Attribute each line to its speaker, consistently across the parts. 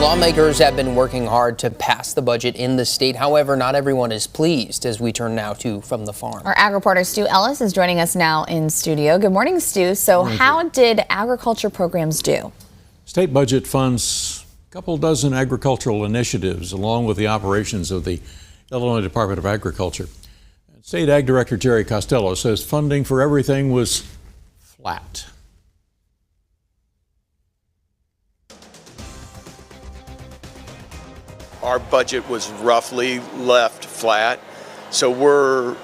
Speaker 1: Lawmakers have been working hard to pass the budget in the state. However, not everyone is pleased as we turn now to From the Farm.
Speaker 2: Our ag reporter Stu Ellis is joining us now in studio. Good morning, Stu. So how did agriculture programs do?
Speaker 3: State budget funds a couple dozen agricultural initiatives along with the operations of the Illinois Department of Agriculture. State Ag Director Jerry Costello says funding for everything was flat.
Speaker 4: Our budget was roughly left flat. So we're,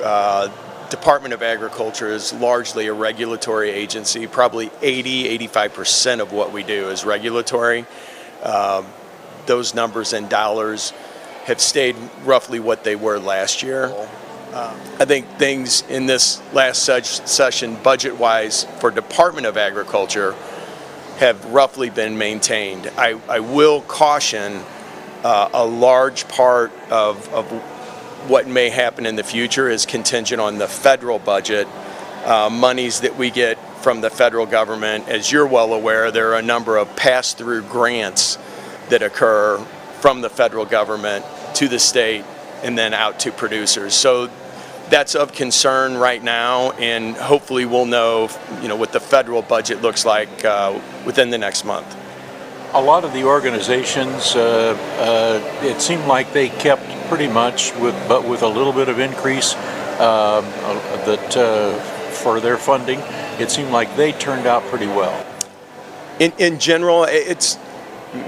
Speaker 4: Department of Agriculture is largely a regulatory agency. Probably 85% of what we do is regulatory. Those numbers in dollars have stayed roughly what they were last year. I think things in this last session, budget-wise, for Department of Agriculture have roughly been maintained. I will caution a large part of what may happen in the future is contingent on the federal budget. Monies that we get from the federal government, as you're well aware, there are a number of pass-through grants that occur from the federal government to the state and then out to producers. So that's of concern right now, and hopefully we'll know, what the federal budget looks like within the next month.
Speaker 3: A lot of the organizations, it seemed like they kept pretty much, but with a little bit of increase for their funding. It seemed like they turned out pretty well.
Speaker 4: In general, it's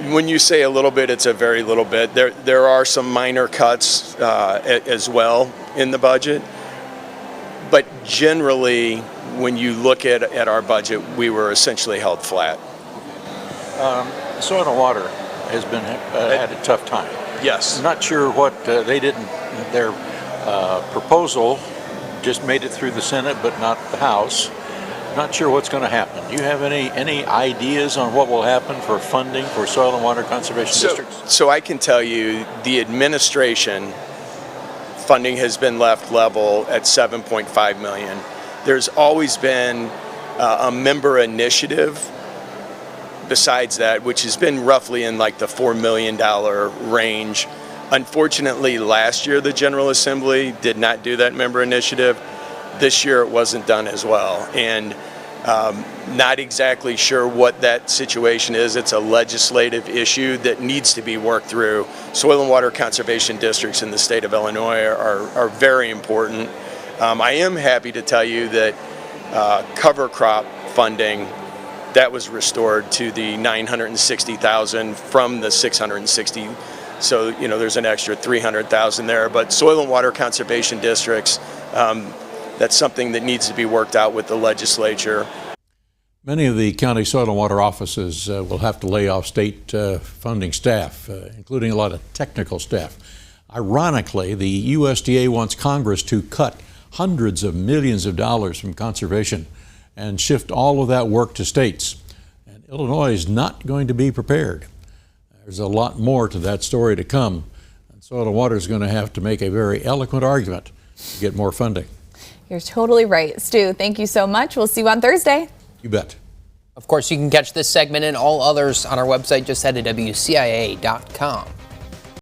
Speaker 4: when you say a little bit, it's a very little bit. There are some minor cuts as well in the budget, but generally, when you look at our budget, we were essentially held flat.
Speaker 3: Soil and Water has been had a tough time.
Speaker 4: Yes.
Speaker 3: Not sure what they didn't. Their proposal just made it through the Senate, but not the House. Not sure what's going to happen. Do you have any ideas on what will happen for funding for soil and water conservation districts?
Speaker 4: So I can tell you, the administration funding has been left level at $7.5 million. There's always been a member initiative besides that, which has been roughly in like the $4 million range. Unfortunately, last year the General Assembly did not do that member initiative. This year it wasn't done as well, and not exactly sure what that situation is. It's a legislative issue that needs to be worked through. Soil and water conservation districts in the state of Illinois are very important. I am happy to tell you that cover crop funding, that was restored to the $960,000 from the $660,000. So, there's an extra $300,000 there. But soil and water conservation districts, that's something that needs to be worked out with the legislature.
Speaker 3: Many of the county soil and water offices will have to lay off state funding staff, including a lot of technical staff. Ironically, the USDA wants Congress to cut hundreds of millions of dollars from conservation and shift all of that work to states. And Illinois is not going to be prepared. There's a lot more to that story to come. And Soil and Water is going to have to make a very eloquent argument to get more funding.
Speaker 2: You're totally right. Stu, thank you so much. We'll see you on Thursday.
Speaker 3: You bet.
Speaker 1: Of course, you can catch this segment and all others on our website. Just head to WCIA.com.